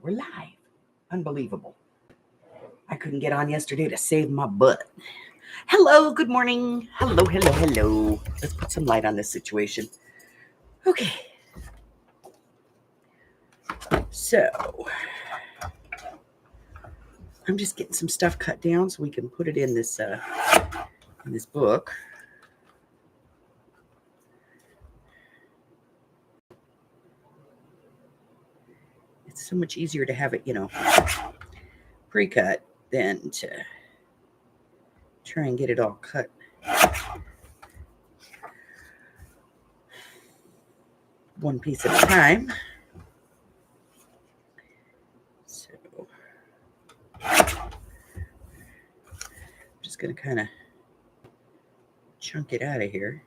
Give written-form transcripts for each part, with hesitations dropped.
We're live. Unbelievable. I couldn't get on yesterday to save my butt. Hello, good morning. Hello, hello, hello. Let's put some light on this situation. Okay. So, I'm just getting some stuff cut down so we can put it in this book. It's so much easier to have it, pre-cut than to try and get it all cut. One piece at a time. So, I'm just going to kind of chunk it out of here.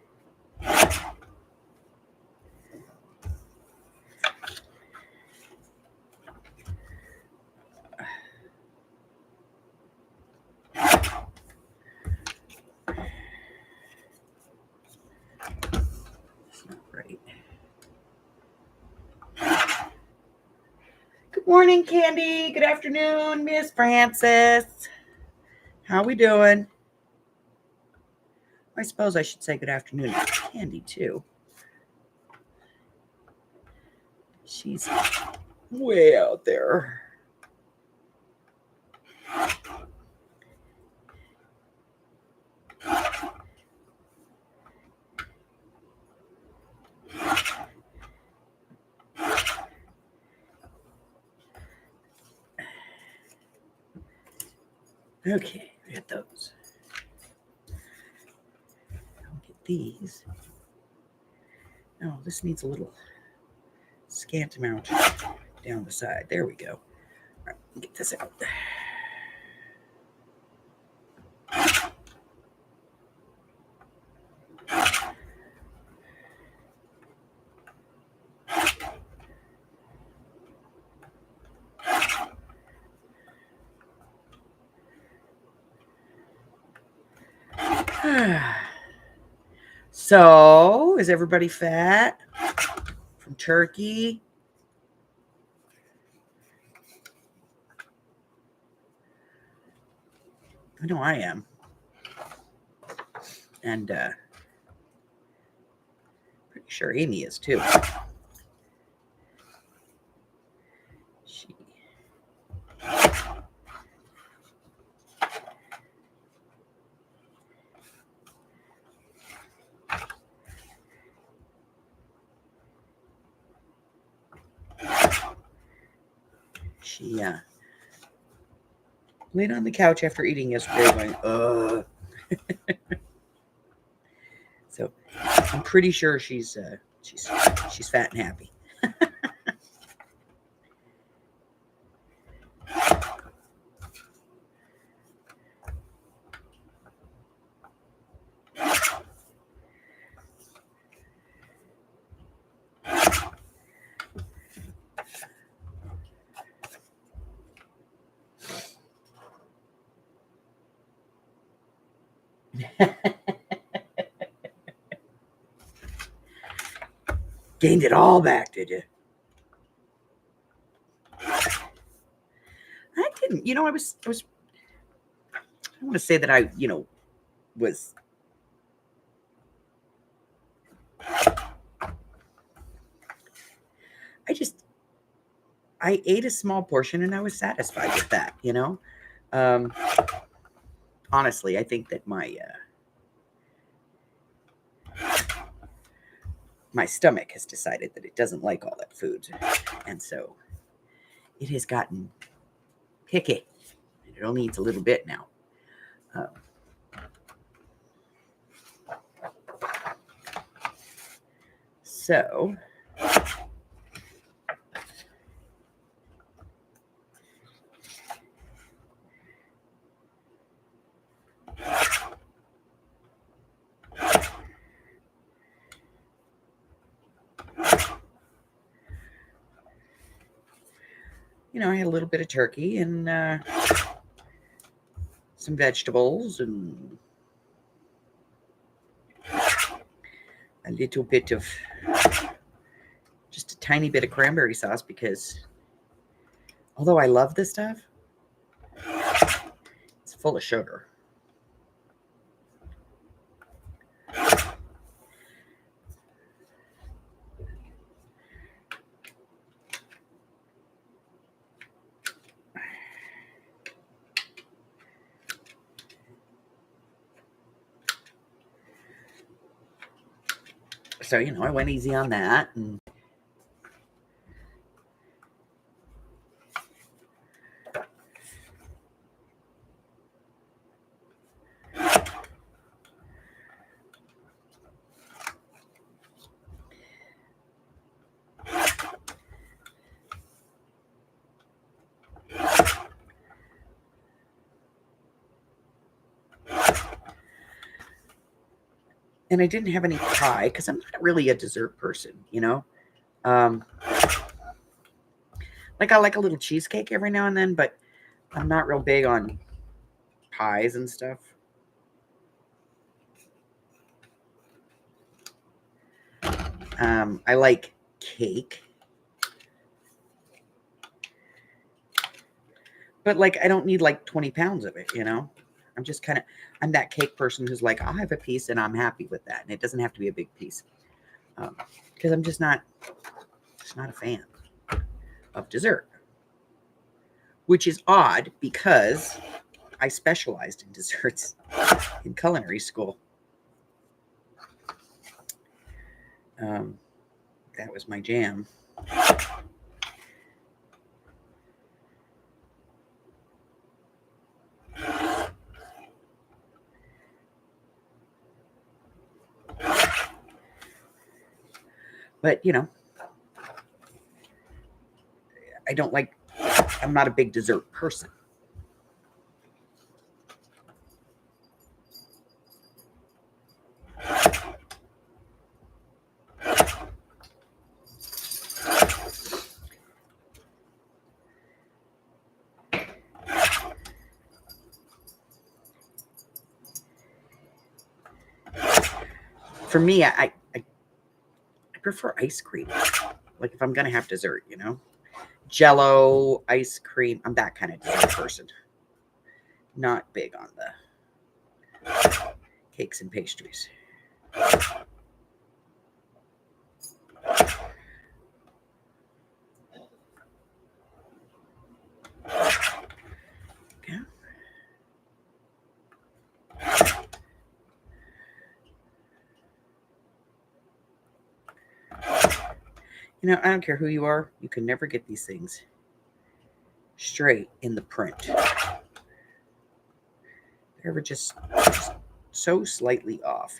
Good morning, Candy. Good afternoon, Miss Francis. How we doing? I suppose I should say good afternoon to Candy, too. She's way out there. Okay, we got those. I'll get these. Oh, this needs a little scant amount down the side. There we go. All right, get this out. So, is everybody fat from turkey? I know I am. And pretty sure Amy is too. She laid on the couch after eating yesterday going, So I'm pretty sure she's fat and happy. Gained it all back, did you? I didn't. I was. I don't want to say that I, was. I ate a small portion and I was satisfied with that. Honestly, I think that my stomach has decided that it doesn't like all that food, and so it has gotten picky. It only eats a little bit now. So I had a little bit of turkey and some vegetables and a little bit of just a tiny bit of cranberry sauce because Although I love this stuff, it's full of sugar. So, I went easy on that. And I didn't have any pie because I'm not really a dessert person, Like I like a little cheesecake every now and then, but I'm not real big on pies and stuff. I like cake, but like I don't need like 20 pounds of it, I'm just I'm that cake person who's like, I'll have a piece and I'm happy with that. And it doesn't have to be a big piece. Because I'm just not a fan of dessert, which is odd because I specialized in desserts in culinary school. That was my jam. But, I'm not a big dessert person. For me, I prefer ice cream. Like if I'm going to have dessert, Jello, ice cream. I'm that kind of dessert person. Not big on the cakes and pastries. Yeah. I don't care who you are. You can never get these things straight in the print. They're just so slightly off,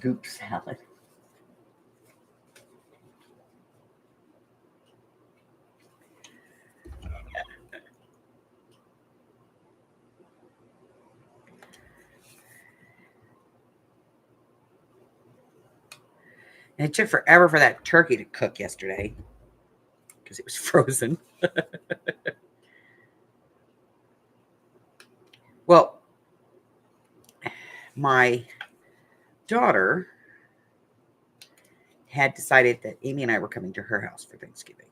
Goop salad. And it took forever for that turkey to cook yesterday because it was frozen. Well, my daughter had decided that Amy and I were coming to her house for Thanksgiving.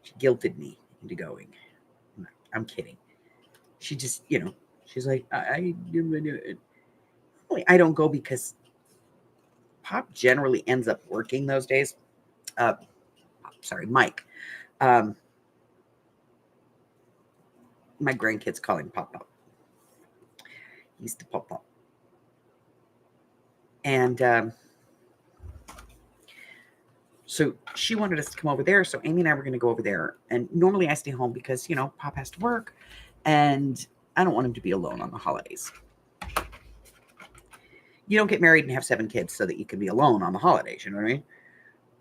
She guilted me into going. I'm kidding. She just, she's like, I don't go because Pop generally ends up working those days. Mike. My grandkids call him Pop. He's the Pop. And so she wanted us to come over there. So Amy and I were going to go over there. And normally I stay home because, Pop has to work. And I don't want him to be alone on the holidays. You don't get married and have 7 kids so that you can be alone on the holidays. You know what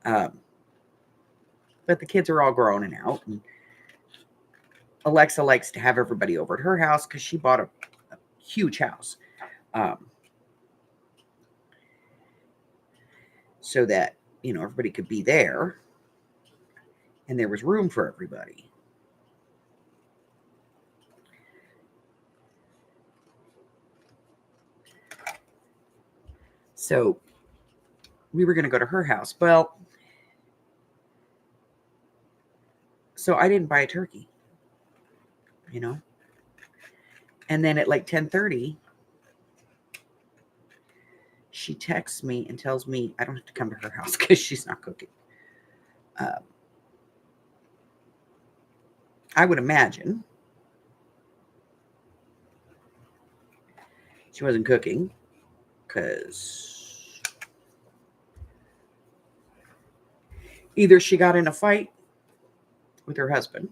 I mean? but the kids are all grown and out. And Alexa likes to have everybody over at her house because she bought a huge house. So that, everybody could be there and there was room for everybody. So we were going to go to her house. Well, so I didn't buy a turkey, And then at like 10:30, she texts me and tells me I don't have to come to her house because she's not cooking. I would imagine she wasn't cooking because either she got in a fight with her husband,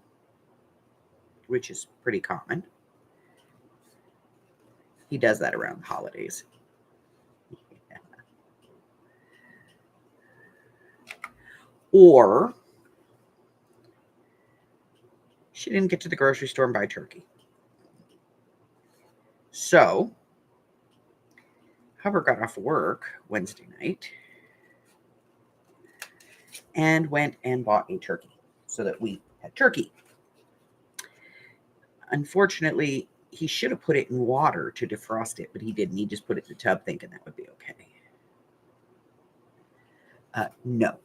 which is pretty common. He does that around the holidays. Yeah. Or she didn't get to the grocery store and buy turkey. So Hubbard got off work Wednesday night and went and bought a turkey so that we had turkey. Unfortunately, he should have put it in water to defrost it, but he didn't. He just put it in the tub thinking that would be okay. No.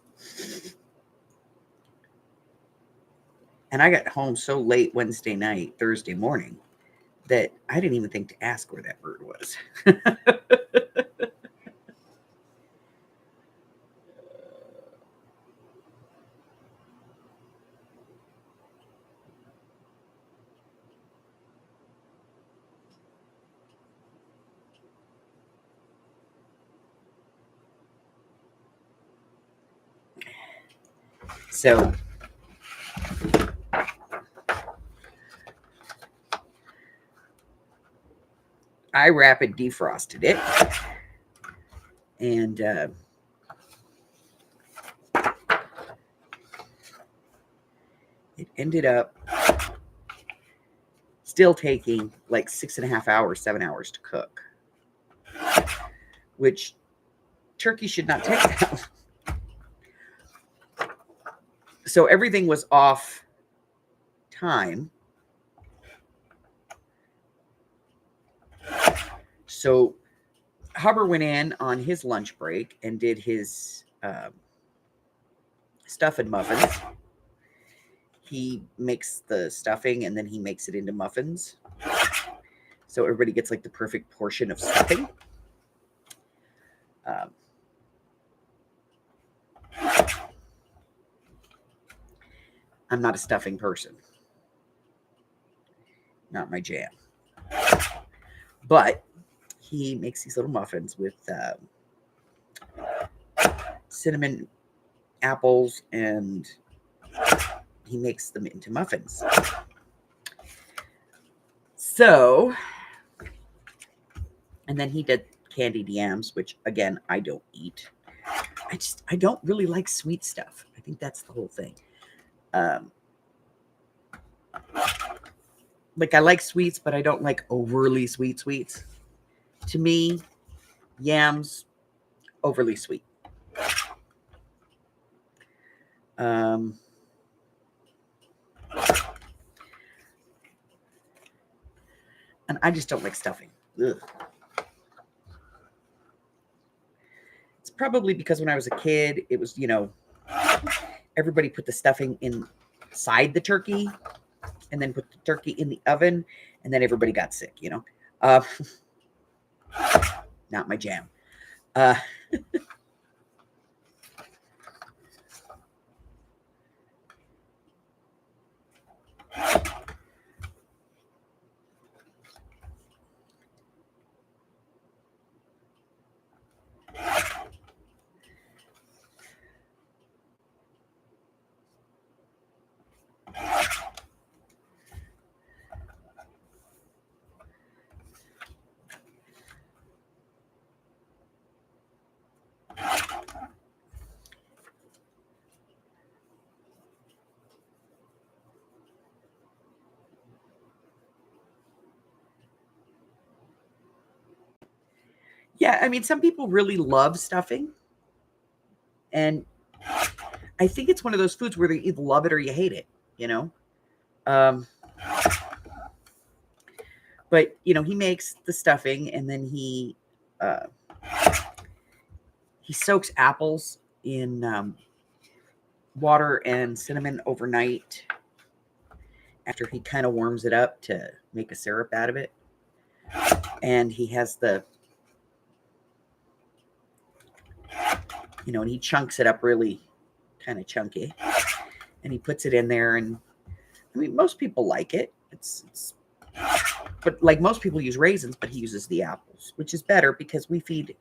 And I got home so late Wednesday night, Thursday morning, that I didn't even think to ask where that bird was. So I rapid defrosted it, and it ended up still taking like 6.5 hours, 7 hours to cook, which turkey should not take that long. So everything was off time. So Hubbard went in on his lunch break and did his stuffing muffins. He makes the stuffing and then he makes it into muffins. So everybody gets like the perfect portion of stuffing. I'm not a stuffing person. Not my jam. But he makes these little muffins with cinnamon apples, and he makes them into muffins. So, and then he did candied yams, which again, I don't eat. I don't really like sweet stuff. I think that's the whole thing. Like I like sweets, but I don't like overly sweet sweets. To me, yams, overly sweet. And I just don't like stuffing. Ugh. It's probably because when I was a kid, it was, everybody put the stuffing inside the turkey and then put the turkey in the oven, and then everybody got sick, Not my jam. Yeah, I mean, some people really love stuffing. And I think it's one of those foods where you either love it or you hate it, you know? But, you know, he makes the stuffing and then he soaks apples in water and cinnamon overnight after he kind of warms it up to make a syrup out of it. And he has the, you know, and he chunks it up really kind of chunky. And he puts it in there. And I mean, most people like it. But like most people use raisins, but he uses the apples, which is better because we feed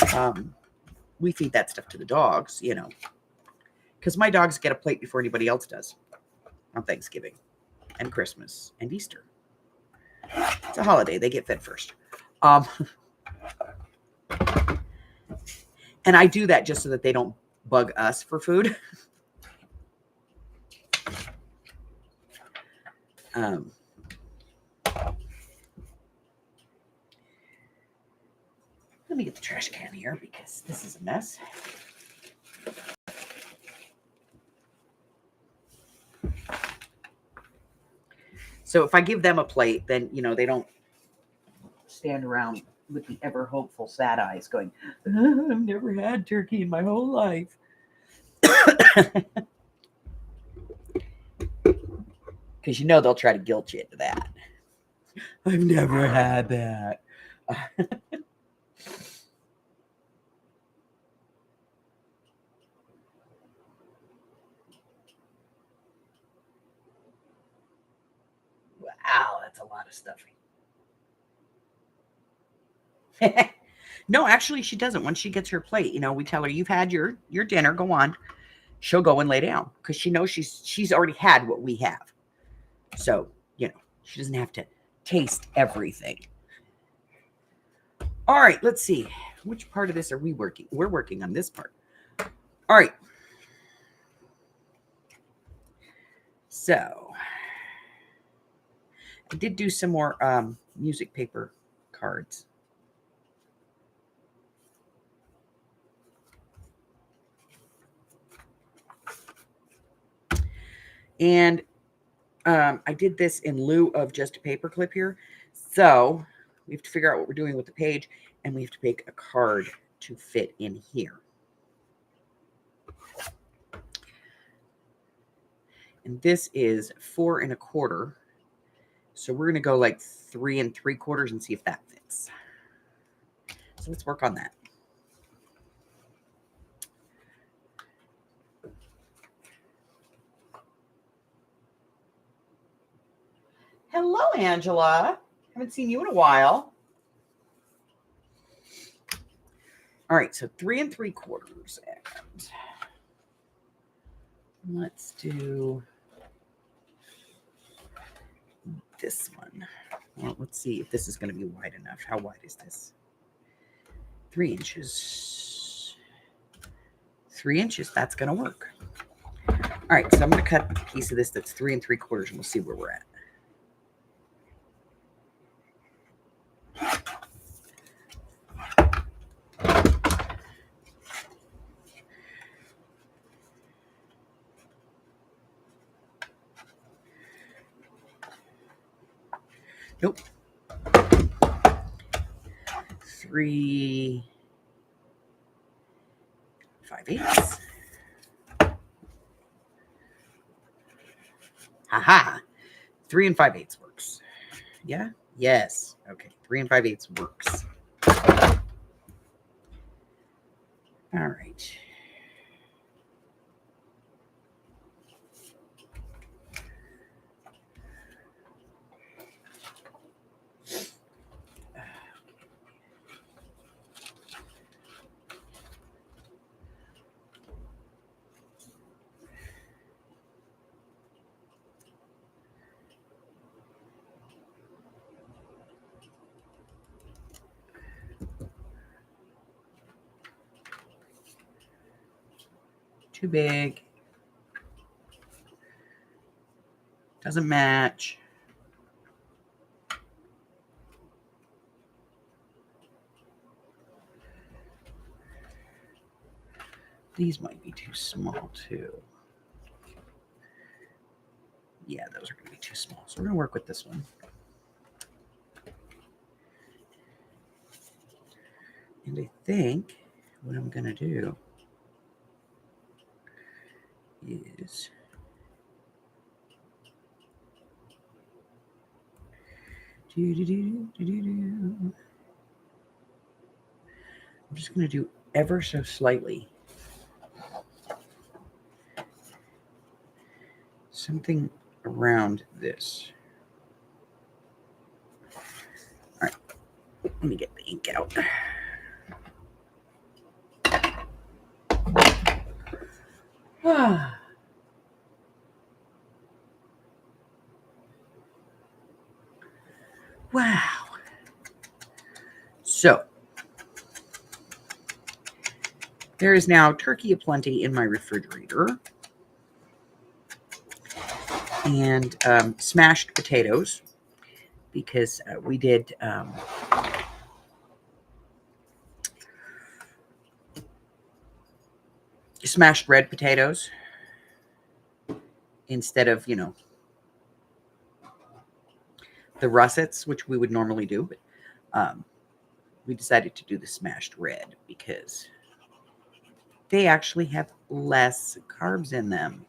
that stuff to the dogs, you know, because my dogs get a plate before anybody else does on Thanksgiving and Christmas and Easter. It's a holiday. They get fed first. And I do that just so that they don't bug us for food. Let me get the trash can here because this is a mess. So if I give them a plate, then, you know, they don't stand around with the ever hopeful sad eyes going, I've never had turkey in my whole life. Because, you know, they'll try to guilt you into that. I've never had that. Wow, that's a lot of stuffing. No, actually, she doesn't. Once she gets her plate, you know, we tell her, you've had your dinner, go on. She'll go and lay down because she knows she's already had what we have. So, you know, she doesn't have to taste everything. All right, let's see. Which part of this are we working? We're working on this part. All right. So, I did do some more music paper cards. And I did this in lieu of just a paper clip here. So we have to figure out what we're doing with the page, and we have to make a card to fit in here. And this is 4 1/4. So we're going to go like 3 3/4 and see if that fits. So let's work on that. Hello, Angela. Haven't seen you in a while. All right, so 3 3/4. And let's do this one. Well, let's see if this is going to be wide enough. How wide is this? 3 inches. 3 inches. That's going to work. All right, so I'm going to cut a piece of this that's 3 3/4, and we'll see where we're at. Nope. 3 5/8. Haha. 3 5/8 works. Yeah? Yes. Okay. 3 5/8 works. All right. Too big. Doesn't match. These might be too small too. Yeah, those are going to be too small. So we're going to work with this one. And I think what I'm going to do is I'm just going to do ever so slightly something around this. All right, let me get the ink out. Wow. So there is now turkey aplenty in my refrigerator and smashed potatoes because we did smashed red potatoes instead of, the russets, which we would normally do. But we decided to do the smashed red because they actually have less carbs in them.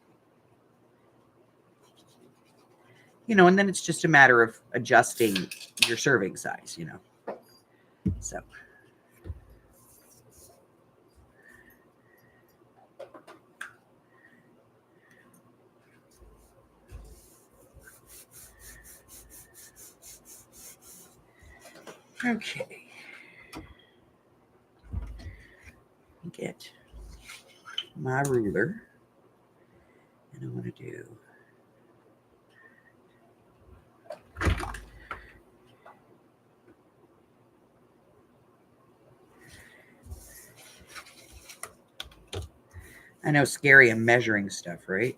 And then it's just a matter of adjusting your serving size, So. Okay. Get my ruler. And I want to do I know, scary. I'm measuring stuff, right?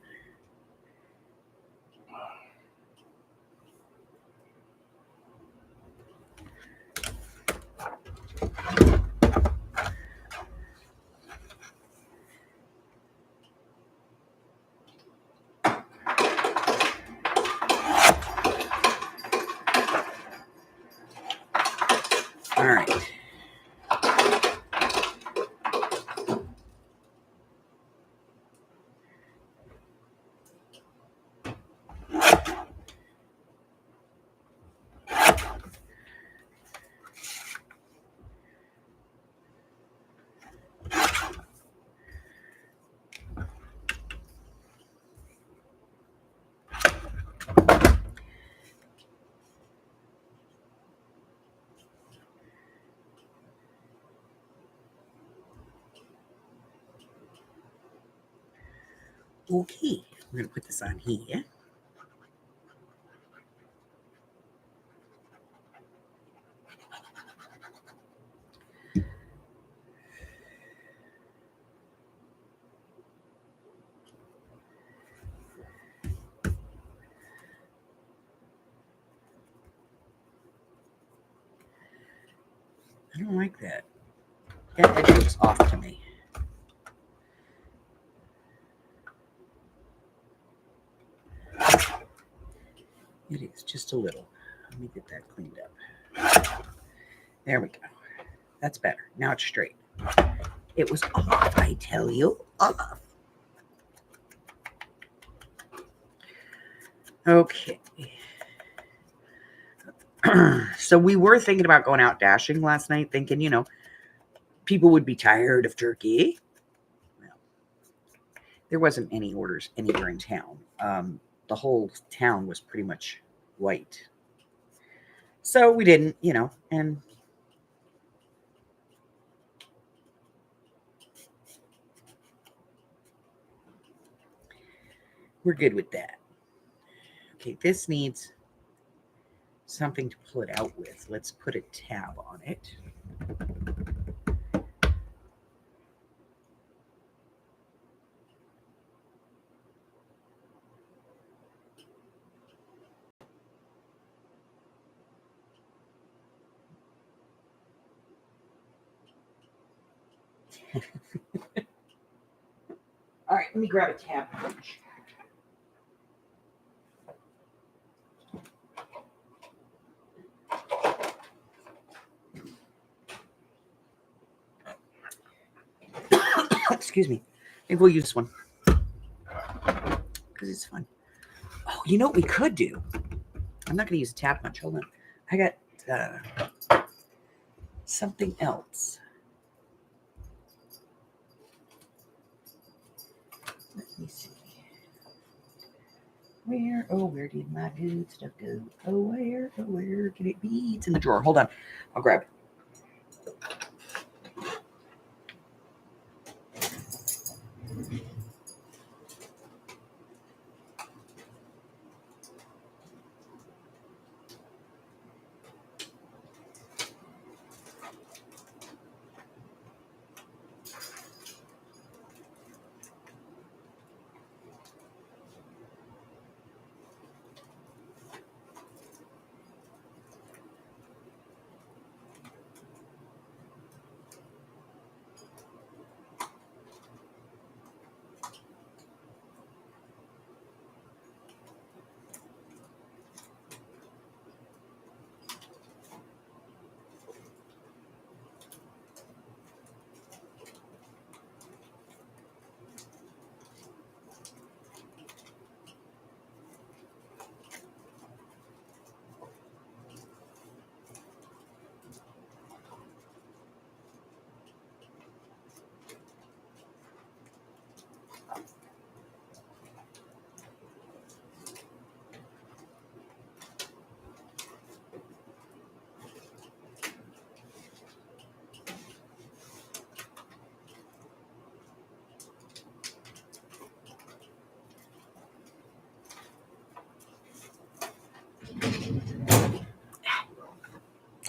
All right. Okay. We're going to put this on here. I don't like that. That edge looks off to me. It is just a little. Let me get that cleaned up. There we go. That's better. Now it's straight. It was off, I tell you. Off. Okay. So we were thinking about going out dashing last night, thinking, people would be tired of turkey. Well, there wasn't any orders anywhere in town. The whole town was pretty much white. So we didn't, and we're good with that. Okay, this needs something to pull it out with. Let's put a tab on it. right, let me grab a tab punch. Excuse me. Maybe we'll use this one because it's fun. Oh, you know what we could do? I'm not going to use a tab punch. Hold on. I got something else. Let me see. Where did my good stuff go? Where can it be? It's in the drawer. Hold on. I'll grab it.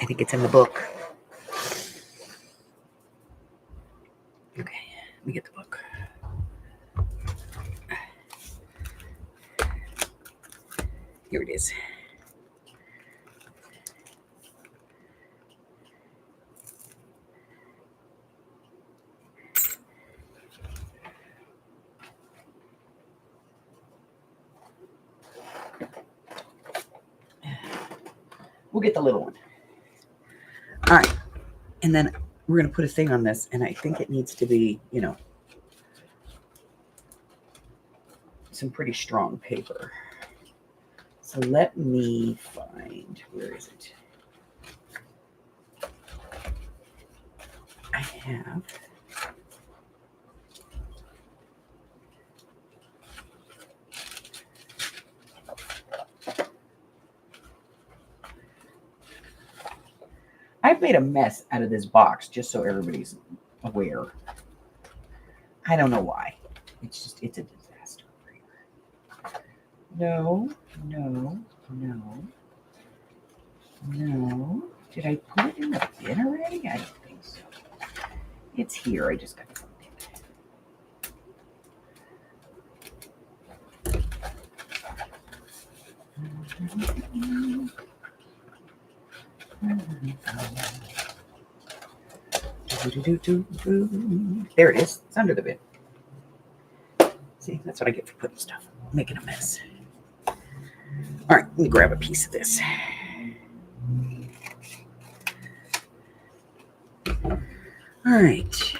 I think it's in the book. Okay, let me get the book. Here it is. We'll get the little one. All right. And then we're going to put a thing on this, and I think it needs to be, some pretty strong paper. So let me find, where is it? I have I've made a mess out of this box just so everybody's aware. I don't know why. It's a disaster. No. Did I put it in the bin already? I don't think so. It's here. I just got to find it. There it is. It's under the bin. See, that's what I get for putting stuff, making a mess. All right, let me grab a piece of this. All right.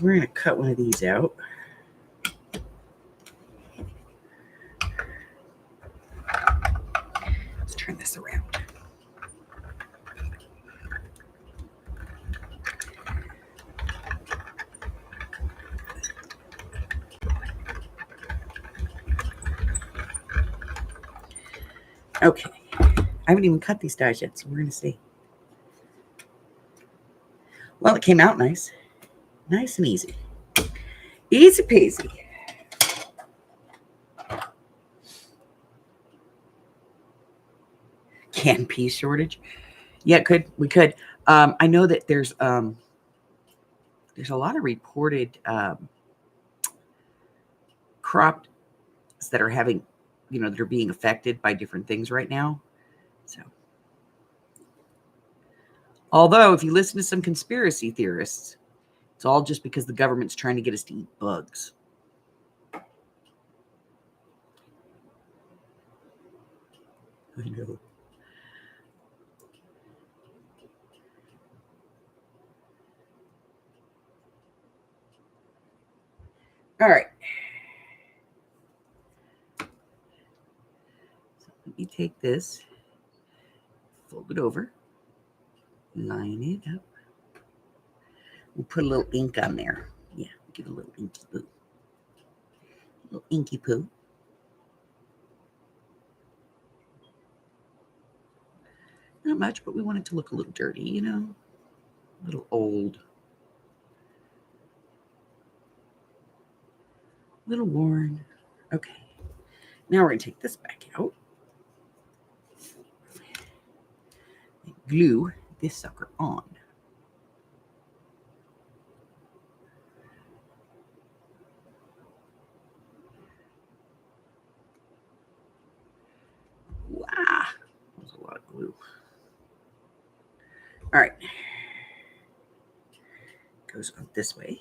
We're going to cut one of these out. Let's turn this around. Okay. I haven't even cut these dies yet, so we're going to see. Well, it came out nice. Nice and easy. Easy peasy. Canned pea shortage. Yeah, we could. I know that there's a lot of reported crops that are having, that are being affected by different things right now. So, although if you listen to some conspiracy theorists, It's all just because the government's trying to get us to eat bugs. I know. All right. So let me take this, fold it over, line it up. We'll put a little ink on there. Yeah, give it a little inky poo. A little inky poo. Not much, but we want it to look a little dirty, you know? A little old. A little worn. Okay. Now we're going to take this back out. And glue this sucker on. Wow. That was a lot of glue. All right. Goes on this way.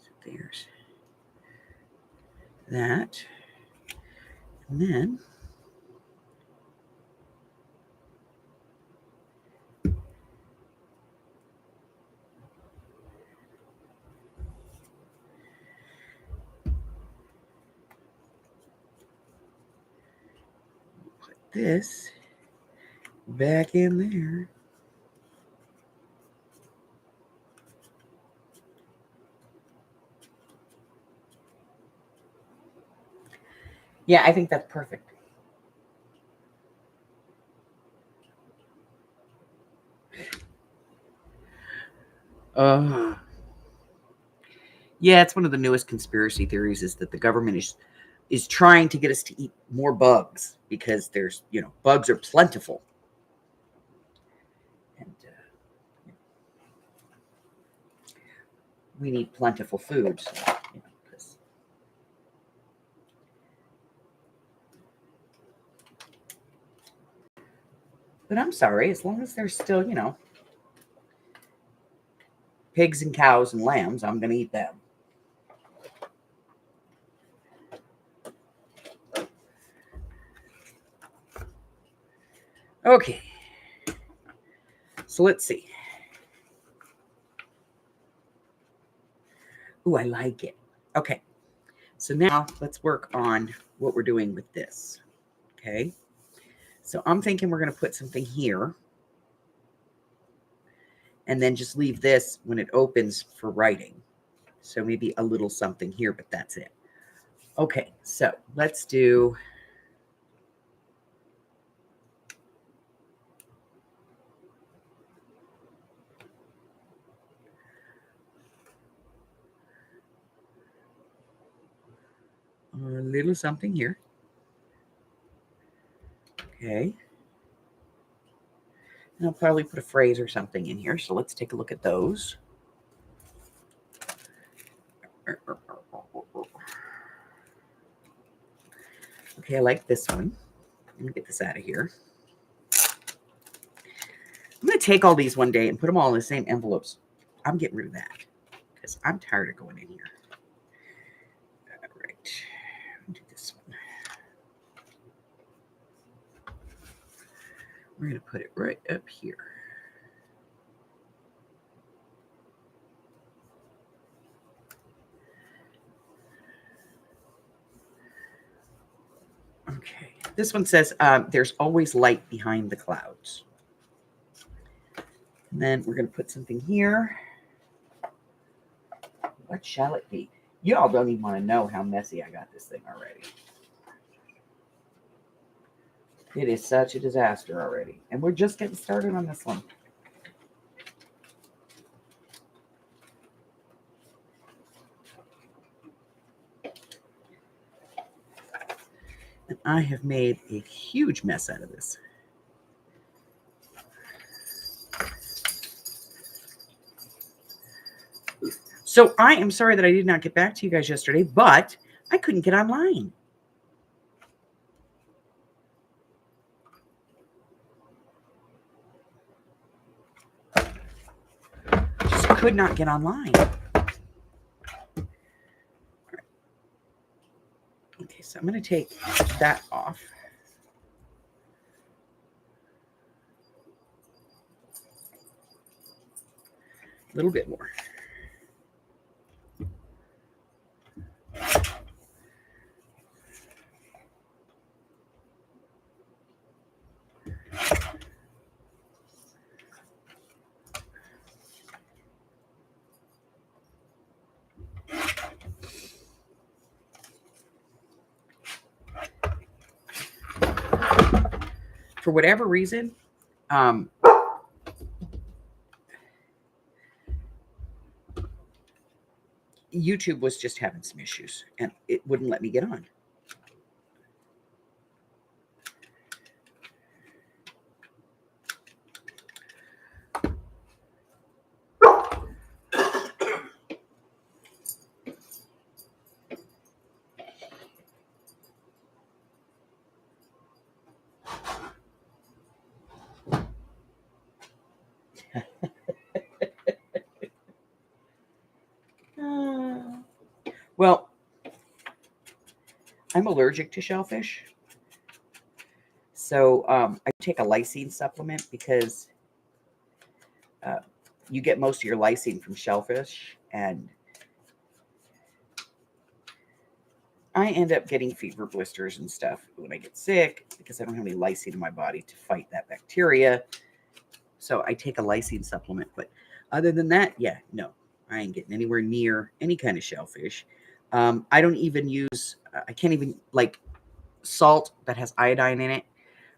So there's that. And then put this back in there. Yeah, I think that's perfect. Yeah, it's one of the newest conspiracy theories is that the government is trying to get us to eat more bugs because there's, bugs are plentiful. And we need plentiful food. So, but I'm sorry, as long as there's still, pigs and cows and lambs, I'm going to eat them. Okay. So let's see. Ooh, I like it. Okay. So now let's work on what we're doing with this. Okay. So I'm thinking we're going to put something here. And then just leave this when it opens for writing. So maybe a little something here, but that's it. Okay, so let's do a little something here. Okay. And I'll probably put a phrase or something in here. So let's take a look at those. Okay, I like this one. Let me get this out of here. I'm going to take all these one day and put them all in the same envelopes. I'm getting rid of that because I'm tired of going in here. All right. Do this one. We're going to put it right up here. Okay. This one says, there's always light behind the clouds. And then we're going to put something here. What shall it be? Y'all don't even want to know how messy I got this thing already. It is such a disaster already. And we're just getting started on this one. And I have made a huge mess out of this. So I am sorry that I did not get back to you guys yesterday, but I couldn't get online. Just could not get online. Okay, so I'm going to take that off. A little bit more. For whatever reason, YouTube was just having some issues and it wouldn't let me get on. Well, I'm allergic to shellfish. So I take a lysine supplement because you get most of your lysine from shellfish. And I end up getting fever blisters and stuff when I get sick because I don't have any lysine in my body to fight that bacteria. So I take a lysine supplement. But other than that, yeah, no, I ain't getting anywhere near any kind of shellfish. I don't even use, I can't even like salt that has iodine in it.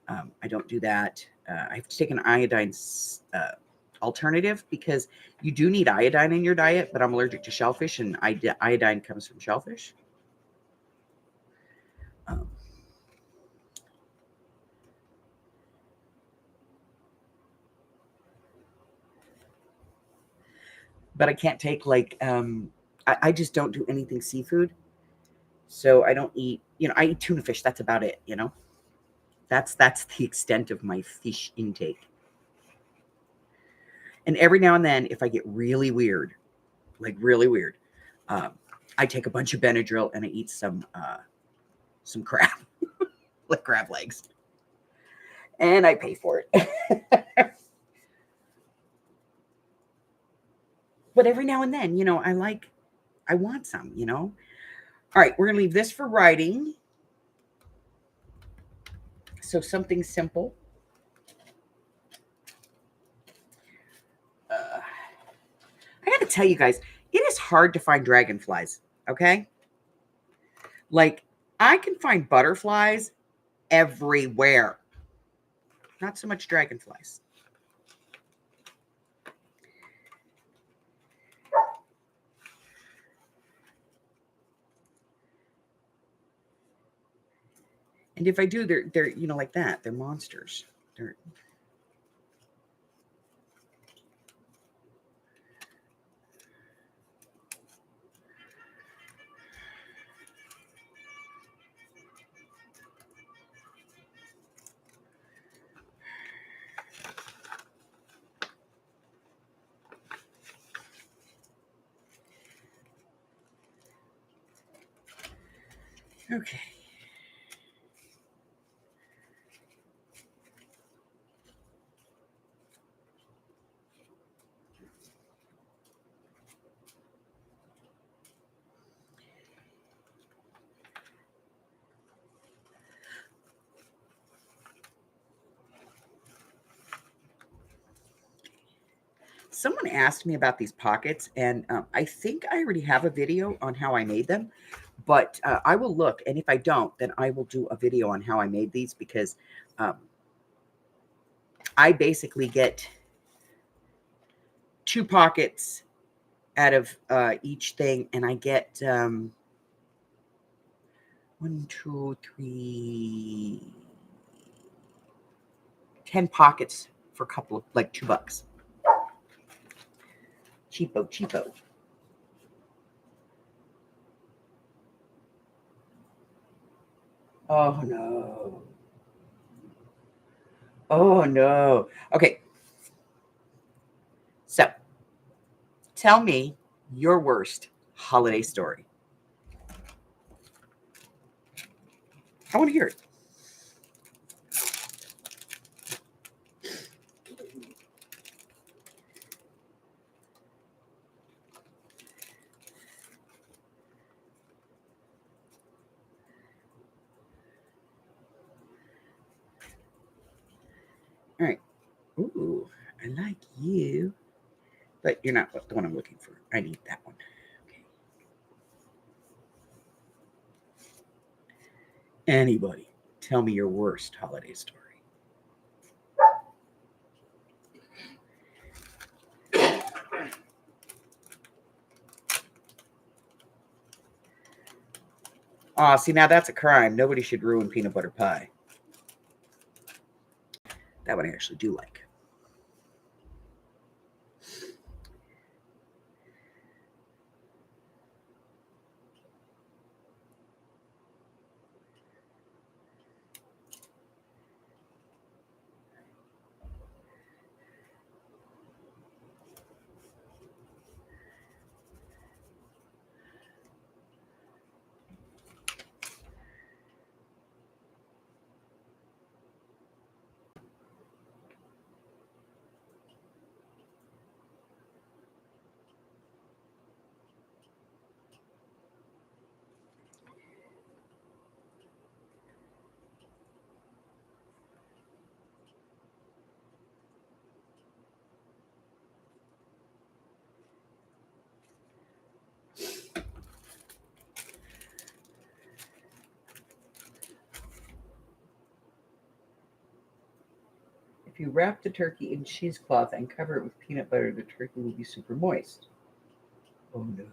I don't do that. I have to take an iodine alternative because you do need iodine in your diet, but I'm allergic to shellfish and iodine comes from shellfish. But I can't take like, I just don't do anything seafood. So I don't eat, I eat tuna fish. That's about it, That's the extent of my fish intake. And every now and then, if I get really weird, like really weird, I take a bunch of Benadryl and I eat some crab, like crab legs. And I pay for it. But every now and then, I want some, All right, we're going to leave this for writing. So something simple. I got to tell you guys, it is hard to find dragonflies, okay? Like, I can find butterflies everywhere. Not so much dragonflies. And if I do, they're like that. They're monsters. They're... Okay. Someone asked me about these pockets, and I think I already have a video on how I made them, but I will look, and if I don't, then I will do a video on how I made these because I basically get 2 pockets out of each thing, and I get 1, 2, 3, 10 pockets for a couple of like $2. Cheapo. Oh no. Oh no. Okay. So Tell me your worst holiday story. I want to hear it. All right. Ooh, I like you. But you're not the one I'm looking for. I need that one. Okay. Anybody, tell me your worst holiday story. Ah, see, now that's a crime. Nobody should ruin peanut butter pie. That one I actually do like. If you wrap the turkey in cheesecloth and cover it with peanut butter, the turkey will be super moist. Oh no.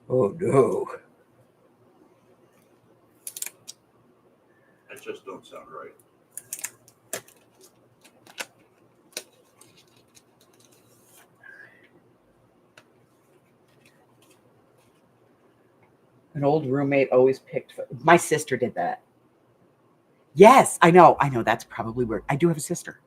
Oh no. That just don't sound right. An old roommate always picked. My sister did that. Yes, I know. That's probably weird. I do have a sister.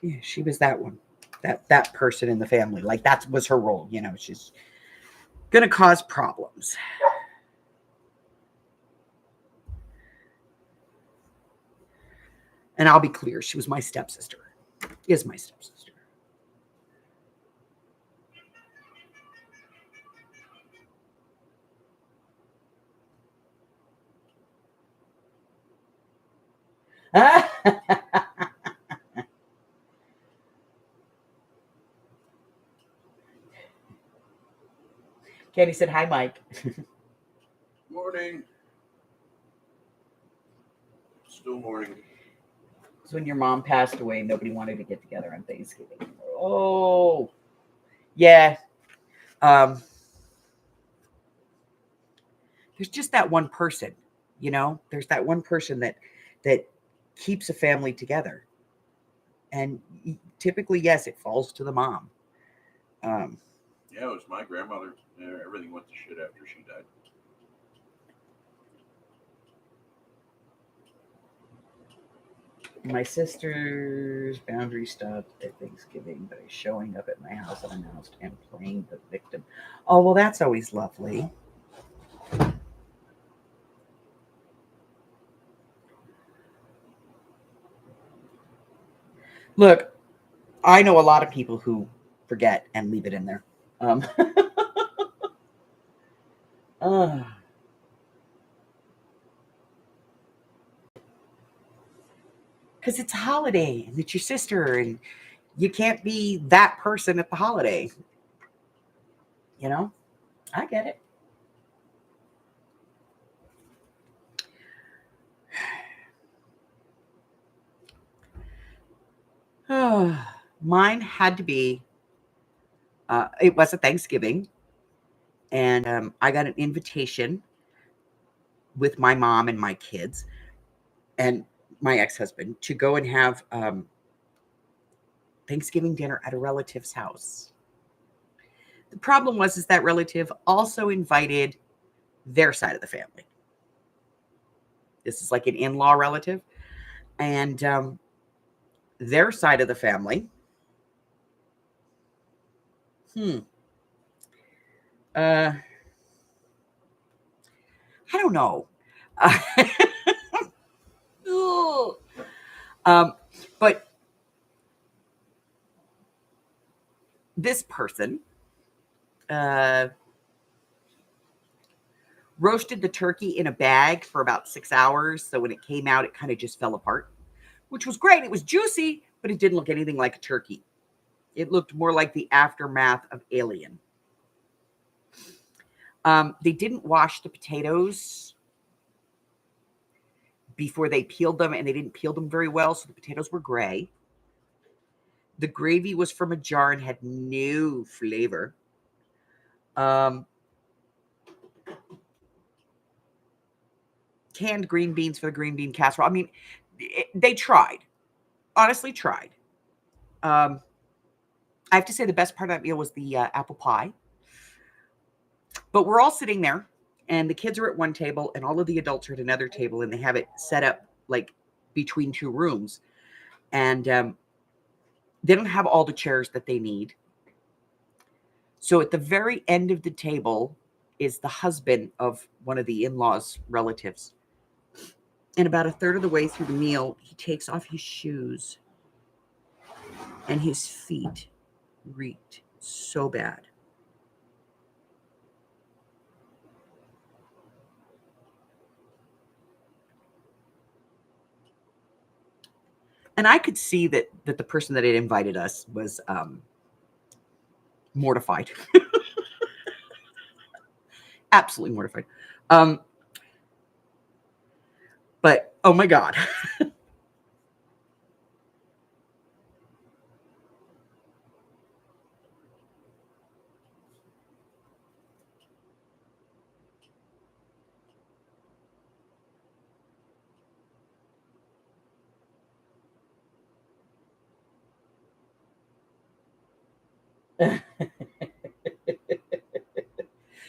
Yeah, she was that one. That person in the family. Like that was her role. She's gonna cause problems. And I'll be clear, she was my stepsister. Is my stepsister. Candy said, "Hi, Mike." Morning. Still morning. It's when your mom passed away, nobody wanted to get together on Thanksgiving. Oh, yeah. There's just that one person, There's that one person that keeps a family together, and typically, yes, it falls to the mom. Yeah, it was my grandmother. Everything went to shit after she died. My sister's boundary stopped at Thanksgiving by showing up at my house unannounced and playing the victim. Oh, well, that's always lovely. Look, I know a lot of people who forget and leave it in there. Uh, Because it's a holiday and it's your sister, and You can't be that person at the holiday. You know, I get it. Mine had to be, it was a Thanksgiving, and I got an invitation with my mom and my kids and my ex-husband to go and have Thanksgiving dinner at a relative's house. The problem was is that relative also invited their side of the family. This is like an in-law relative, and their side of the family. I don't know. But this person roasted the turkey in a bag for about 6 hours. So when it came out, it kind of just fell apart, which was great. It was juicy, but it didn't look anything like a turkey. It looked more like the aftermath of Alien. They didn't wash the potatoes before they peeled them, and they didn't peel them very well, so the potatoes were gray. The gravy was from a jar and had no flavor. Canned green beans for the green bean casserole. I mean, they tried. Honestly, tried. I have to say the best part of that meal was the apple pie. But we're all sitting there, and the kids are at one table, and all of the adults are at another table, and they have it set up like between two rooms. And they don't have all the chairs that they need. So at the very end of the table is the husband of one of the in-laws' relatives. And about a third of the way through the meal, he takes off his shoes, and his feet reeked so bad. And I could see that the person that had invited us was mortified. Absolutely mortified. But, oh my God.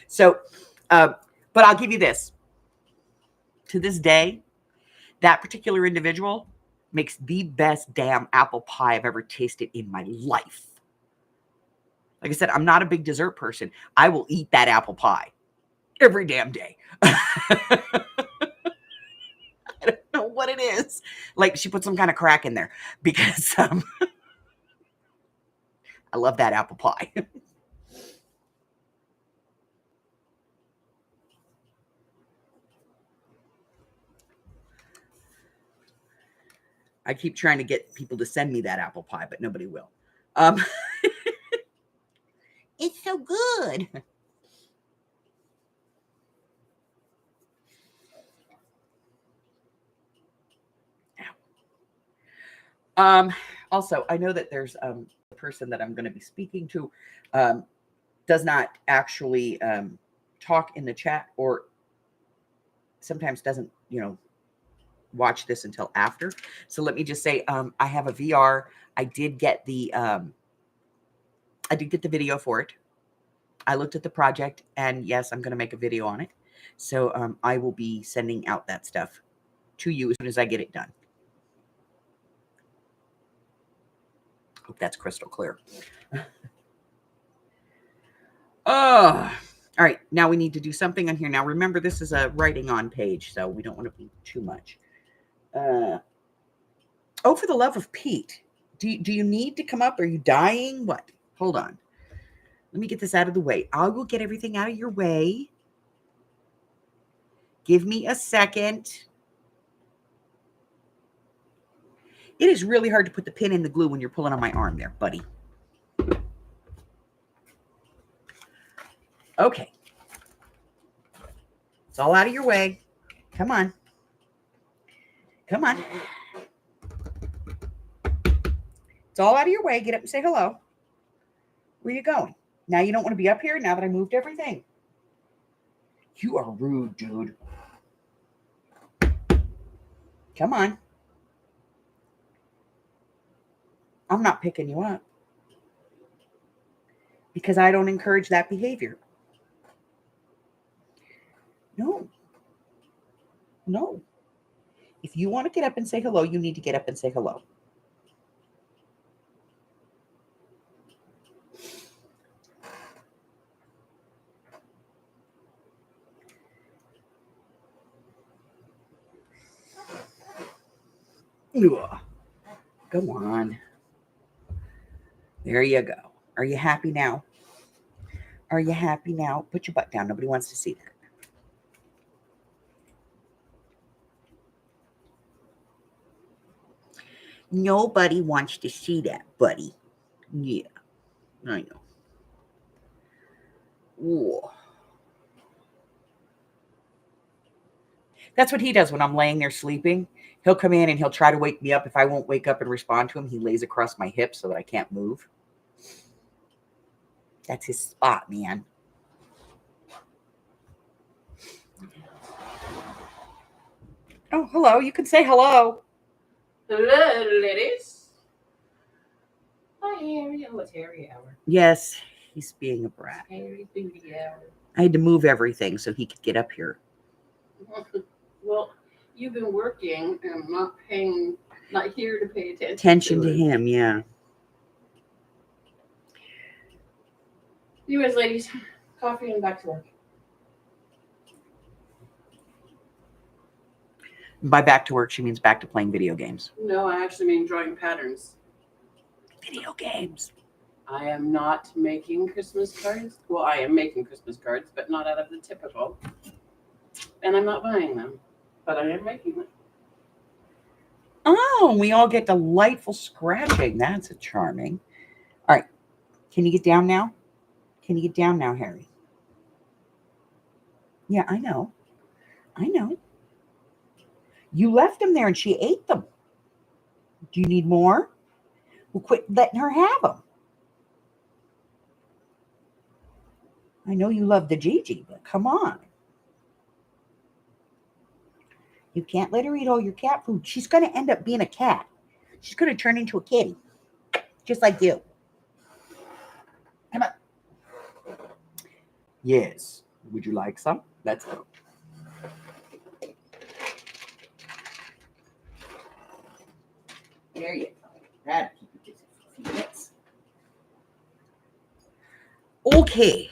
So, but I'll give you this. To this day, that particular individual makes the best damn apple pie I've ever tasted in my life. Like I said, I'm not a big dessert person. I will eat that apple pie every damn day. I don't know what it is. Like she put some kind of crack in there because I love that apple pie. I keep trying to get people to send me that apple pie, but nobody will. It's so good. Also, I know that there's a person that I'm going to be speaking to does not actually talk in the chat, or sometimes doesn't, watch this until after. So let me just say, I have a VR. I did get the video for it. I looked at the project, and yes, I'm going to make a video on it. So I will be sending out that stuff to you as soon as I get it done. Hope that's crystal clear. All right. Now we need to do something on here. Now, remember, this is a writing on page, so we don't want to be too much. Oh, for the love of Pete. Do you need to come up? Are you dying? What? Hold on. Let me get this out of the way. I will get everything out of your way. Give me a second. It is really hard to put the pin in the glue when you're pulling on my arm there, buddy. Okay. It's all out of your way. Come on. Come on. It's all out of your way. Get up and say hello. Where you going? Now you don't want to be up here now that I moved everything. You are rude, dude. Come on. I'm not picking you up because I don't encourage that behavior. No. No. If you want to get up and say hello, you need to get up and say hello. Ugh. Go on. There you go. Are you happy now? Are you happy now? Put your butt down. Nobody wants to see that. Nobody wants to see that, buddy. Yeah, I know. Ooh. That's what he does when I'm laying there sleeping. He'll come in and he'll try to wake me up. If I won't wake up and respond to him, he lays across my hips so that I can't move. That's his spot, man. Oh, hello. You can say hello. Hello, ladies. Hi, Harry. Oh, it's Harry Hour. Yes, he's being a brat. Harry Booty Hour. I had to move everything so he could get up here. Well, you've been working and not here to pay attention. Attention to him, yeah. You guys, ladies, coffee and back to work. By back to work, she means back to playing video games. No, I actually mean drawing patterns. Video games. I am not making Christmas cards. Well, I am making Christmas cards, but not out of the typical. And I'm not buying them, but I am making them. Oh, we all get delightful scratching. That's a charming. All right. Can you get down now? Can you get down now, Harry? Yeah, I know. I know. You left them there and she ate them. Do you need more? Well, quit letting her have them. I know you love the Gigi, but come on. You can't let her eat all your cat food. She's going to end up being a cat. She's going to turn into a kitty, just like you. Come on. Yes. Would you like some? Let's go. There you go. That'll keep you busy for a few minutes. Okay.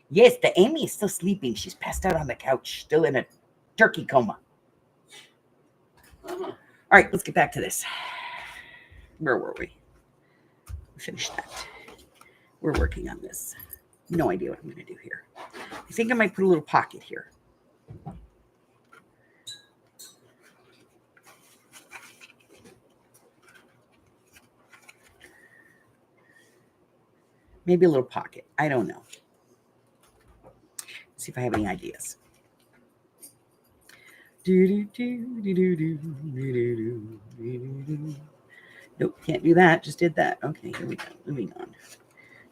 Yes, the Amy is still sleeping. She's passed out on the couch, still in a turkey coma. Uh-huh. All right, let's get back to this. Where were we? We finished that. We're working on this. No idea what I'm going to do here. I think I might put a little pocket here. Maybe a little pocket. I don't know. Let's see if I have any ideas. Nope, can't do that. Just did that. Okay, here we go. Moving on.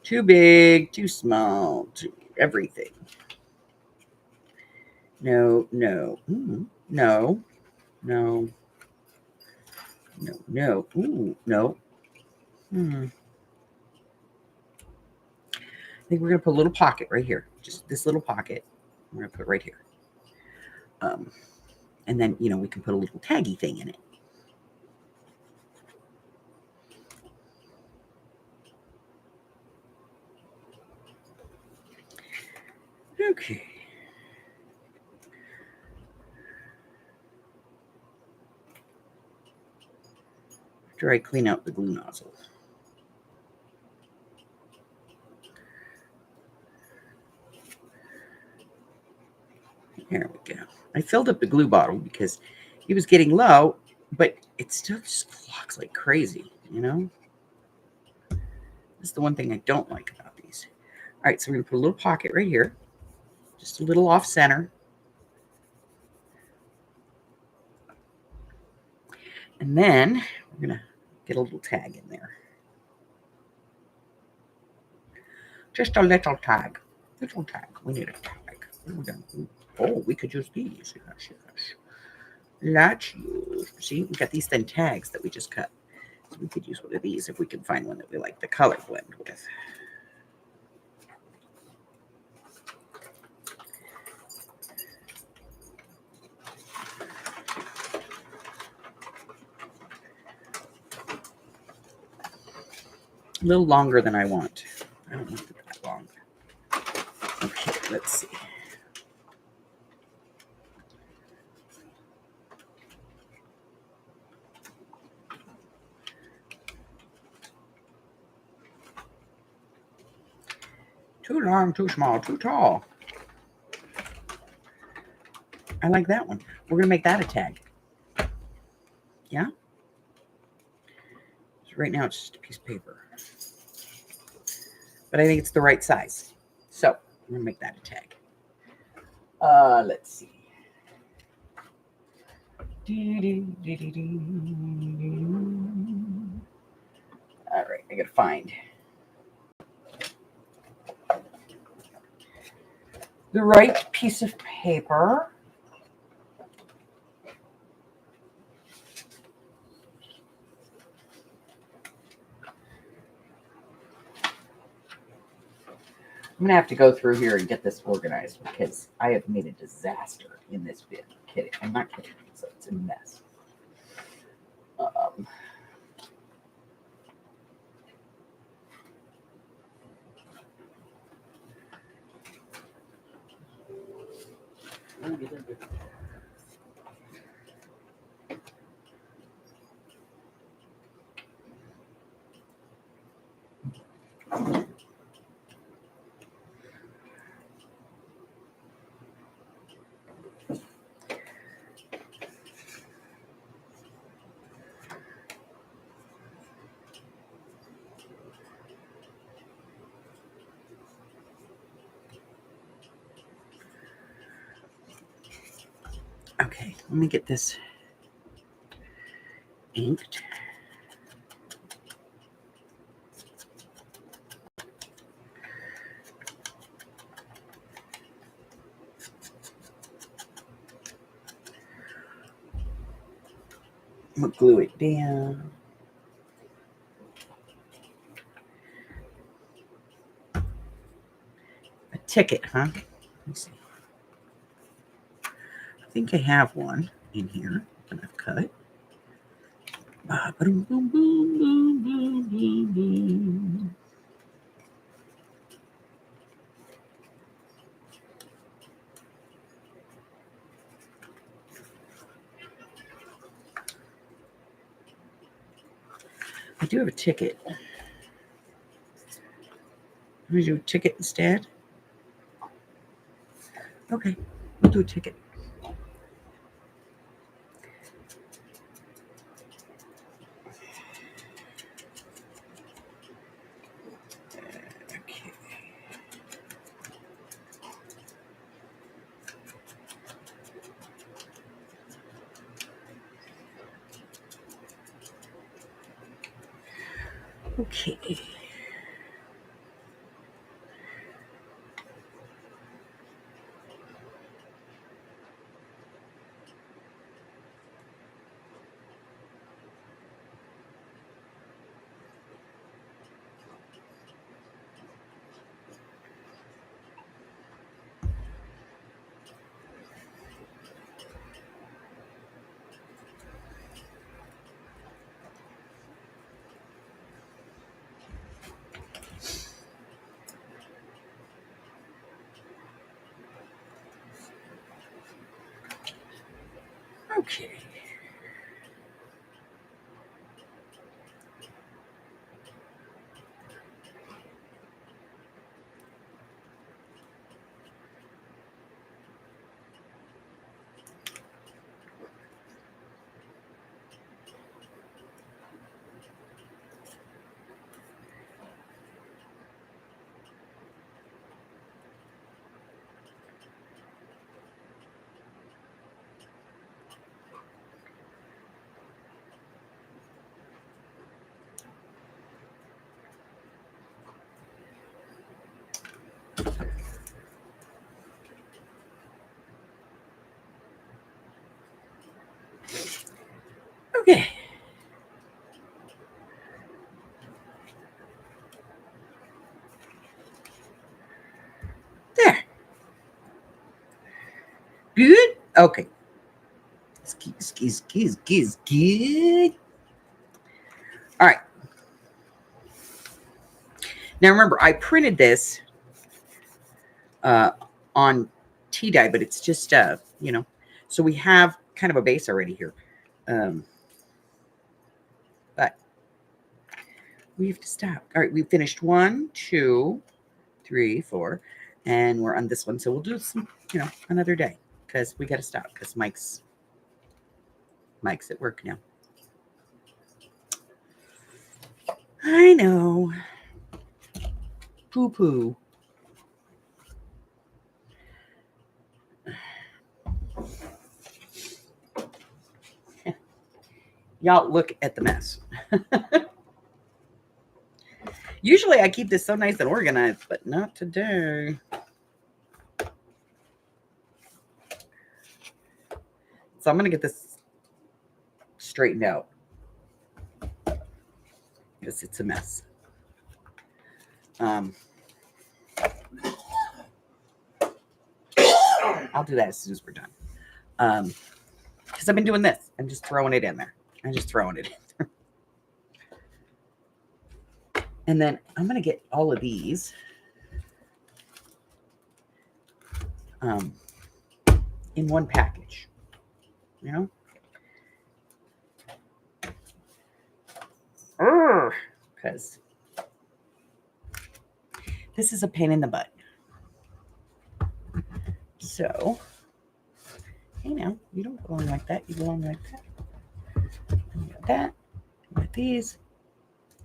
Too big, too small, too everything. No, no, no, no, no, no. I think we're going to put a little pocket right here. Just this little pocket. We're going to put right here. And then, we can put a little taggy thing in it. Okay. After I clean out the glue nozzle. There we go. I filled up the glue bottle because it was getting low, but it still just clogs like crazy, you know? That's the one thing I don't like about these. All right, so we're going to put a little pocket right here, just a little off center. And then we're going to get a little tag in there. Just a little tag. Little tag. We need a tag. Oh, we could use these. Yes, yes. Let's use. See, we got these thin tags that we just cut. So we could use one of these if we can find one that we like the color blend with. A little longer than I want. I don't want it that long. Okay, let's see. Too long, too small, too tall. I like that one. We're going to make that a tag. Yeah? So right now it's just a piece of paper. But I think it's the right size. So I'm going to make that a tag. Let's see. All right, I got to find the right piece of paper. I'm going to have to go through here and get this organized because I have made a disaster in this bin. I'm kidding. I'm not kidding. So it's a mess. Okay, let me get this inked. I'm going to glue it down. A ticket, huh? Let me see. I think I have one in here that I've cut. Boom, boom, boom, boom, boom, boom, boom. I do have a ticket. Let me do a ticket instead. Okay, we'll do a ticket. Okay. Okay. Okay. Okay. There. Good. Okay. Good. All right. Now remember, I printed this on tea-dye, but it's just so we have kind of a base already here. But we have to stop. All right, we finished 1, 2, 3, 4, and we're on this one. So we'll do some, another day because we got to stop because Mike's at work now. I know. Poo-poo. Y'all look at the mess. Usually I keep this so nice and organized, but not today. So I'm going to get this straightened out because it's a mess. I'll do that as soon as we're done. Because I've been doing this. I'm just throwing it in there. And then I'm going to get all of these in one package, because this is a pain in the butt. So, hey now, you don't belong like that. You belong like that. And you got that. You got these.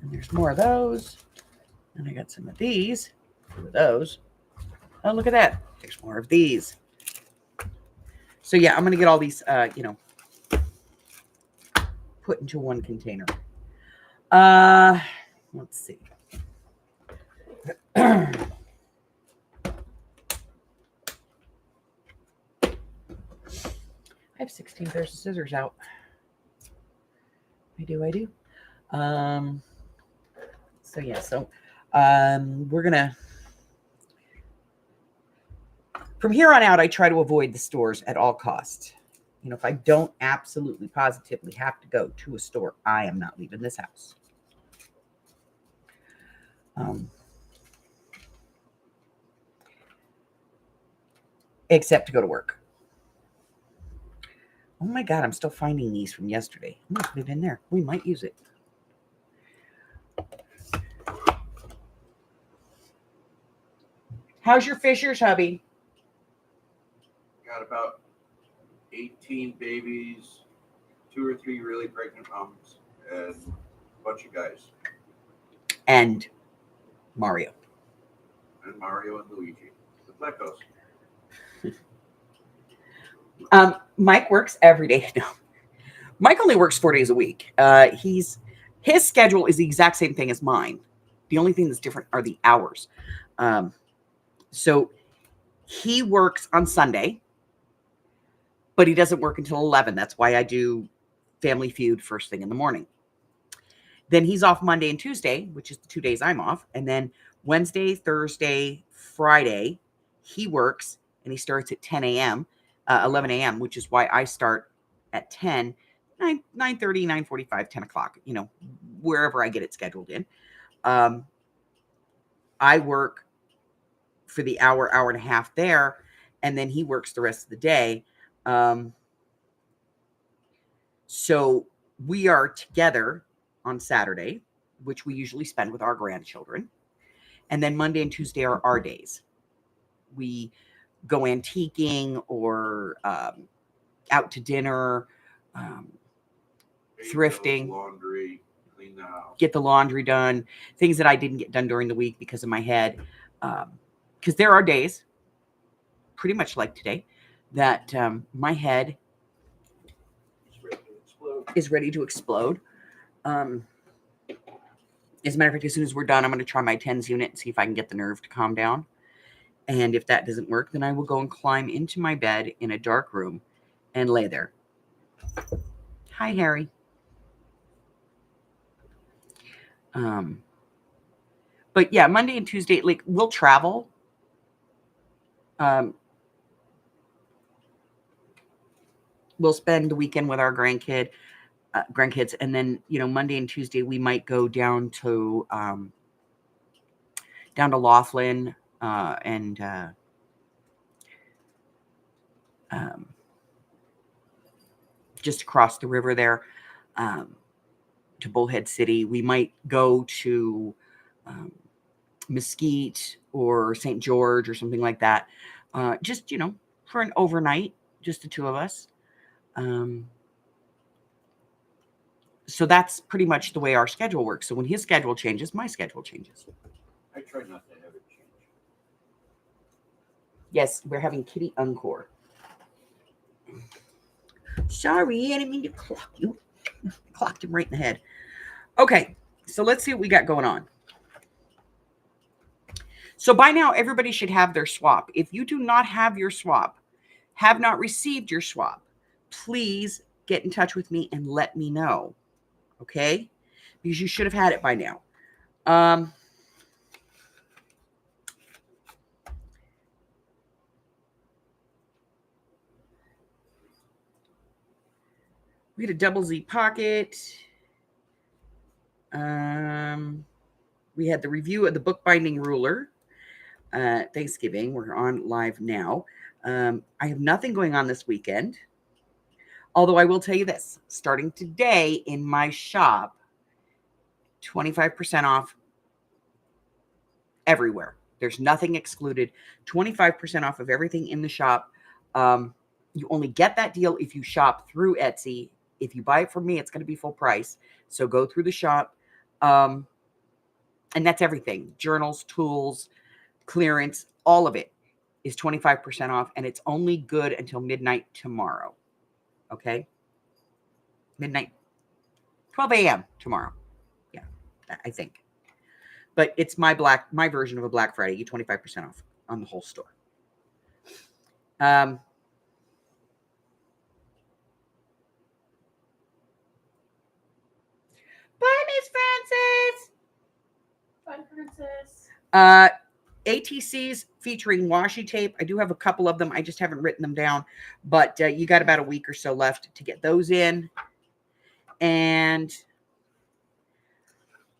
And there's more of those. And I got some of these. 2 of those. Oh, look at that. There's more of these. So yeah, I'm going to get all these, put into one container. Let's see. I have 16 pairs of scissors out. I do. So yeah, we're gonna, from here on out, I try to avoid the stores at all costs. If I don't absolutely positively have to go to a store, I am not leaving this house. Except to go to work. Oh my God, I'm still finding these from yesterday. I'm gonna put it in there. We might use it. How's your Fishers, hubby? Got about 18 babies, 2 or 3 really pregnant moms, and a bunch of guys. And Mario. And Mario and Luigi. The Fleckos. Mike works every day. No. Mike only works 4 days a week. His schedule is the exact same thing as mine. The only thing that's different are the hours. So he works on Sunday, but he doesn't work until 11. That's why I do Family Feud first thing in the morning. Then he's off Monday and Tuesday, which is the 2 days I'm off. And then Wednesday, Thursday, Friday, he works and he starts at 11 a.m., which is why I start at 9:30, 9:45, 10 o'clock, wherever I get it scheduled in. I work for the hour and a half there, and then he works the rest of the day. So we are together on Saturday, which we usually spend with our grandchildren. And then Monday and Tuesday are our days. We go antiquing or out to dinner, thrifting, laundry, clean the house, get the laundry done, things that I didn't get done during the week because of my head. Because there are days, pretty much like today, that my head is ready to explode. As a matter of fact, as soon as we're done, I'm going to try my TENS unit and see if I can get the nerve to calm down. And if that doesn't work, then I will go and climb into my bed in a dark room and lay there. Hi, Harry. But yeah, Monday and Tuesday, like we'll travel. We'll spend the weekend with our grandkids, and then Monday and Tuesday we might go down to Laughlin and just across the river there to Bullhead City. We might go to Mesquite or St. George or something like that. Just, for an overnight, just the two of us. So that's pretty much the way our schedule works. So when his schedule changes, my schedule changes. I try not to have it change. Yes, we're having kitty encore. Sorry, I didn't mean to clock you. Clocked him right in the head. Okay, so let's see what we got going on. So by now, everybody should have their swap. If you do not have your swap, have not received your swap, please get in touch with me and let me know. Okay? Because you should have had it by now. We had a double Z pocket. We had the review of the bookbinding ruler. Thanksgiving. We're on live now. I have nothing going on this weekend. Although I will tell you this, starting today in my shop, 25% off everywhere. There's nothing excluded. 25% off of everything in the shop. You only get that deal if you shop through Etsy. If you buy it from me, it's going to be full price. So go through the shop. And that's everything. Journals, tools, clearance, all of it is 25% off. And it's only good until midnight tomorrow. Okay? Midnight. 12 a.m. tomorrow. Yeah, I think. But it's my version of a Black Friday. You 25% off on the whole store. Bye, Miss Francis. Bye, Princess. ATCs featuring washi tape. I do have a couple of them. I just haven't written them down. But you got about a week or so left to get those in. And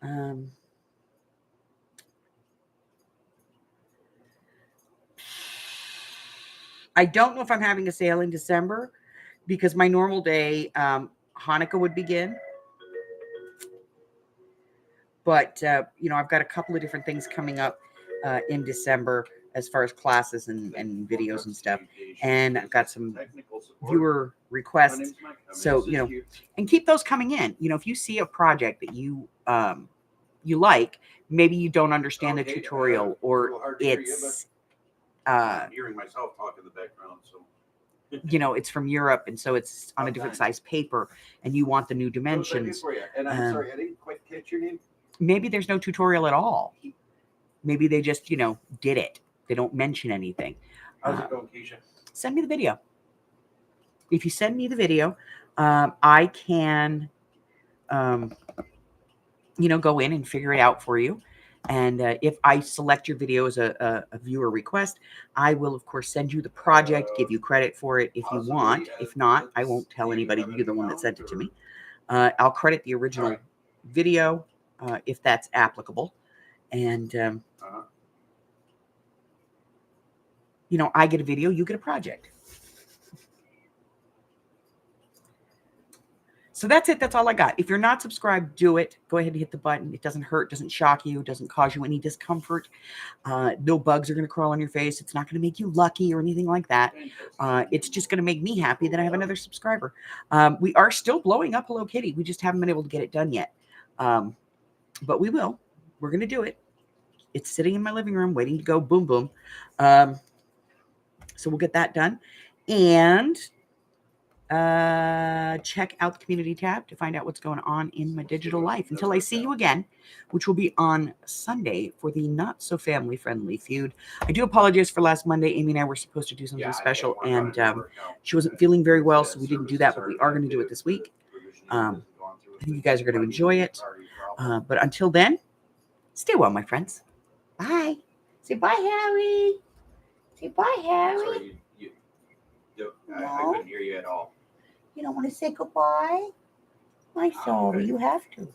I don't know if I'm having a sale in December because my normal day, Hanukkah would begin. But, I've got a couple of different things coming up in December as far as classes and videos and stuff. And I've got some viewer requests. So, and keep those coming in. If you see a project that you like, maybe you don't understand the tutorial or it's I'm hearing myself talk in the background, so it's from Europe and so it's on a different size paper and you want the new dimensions. And I'm sorry, I didn't quite catch your name. Maybe there's no tutorial at all. Maybe they just, did it. They don't mention anything. How's it going, Keisha? Send me the video. If you send me the video, I can, go in and figure it out for you. And if I select your video as a viewer request, I will, of course, send you the project, give you credit for it if you want. If not, I won't tell anybody you're the one that sent it to me. I'll credit the original video if that's applicable. And, I get a video, you get a project. So that's it. That's all I got. If you're not subscribed, do it. Go ahead and hit the button. It doesn't hurt, doesn't shock you, doesn't cause you any discomfort. No bugs are going to crawl on your face. It's not going to make you lucky or anything like that. It's just going to make me happy that I have another subscriber. We are still blowing up Hello Kitty. We just haven't been able to get it done yet. But we will. We're going to do it. It's sitting in my living room waiting to go boom, boom. So we'll get that done. And check out the community tab to find out what's going on in my digital life until I see you again, which will be on Sunday for the not so family friendly feud. I do apologize for last Monday. Amy and I were supposed to do something special and she wasn't feeling very well, so we didn't do that, but we are going to do it this week. I think you guys are going to enjoy it. But until then, stay well, my friends. Bye. Say bye, Harry. Say bye, Harry. Sorry, I No. couldn't hear you at all. You don't want to say goodbye? I'm sorry. Okay. You have to.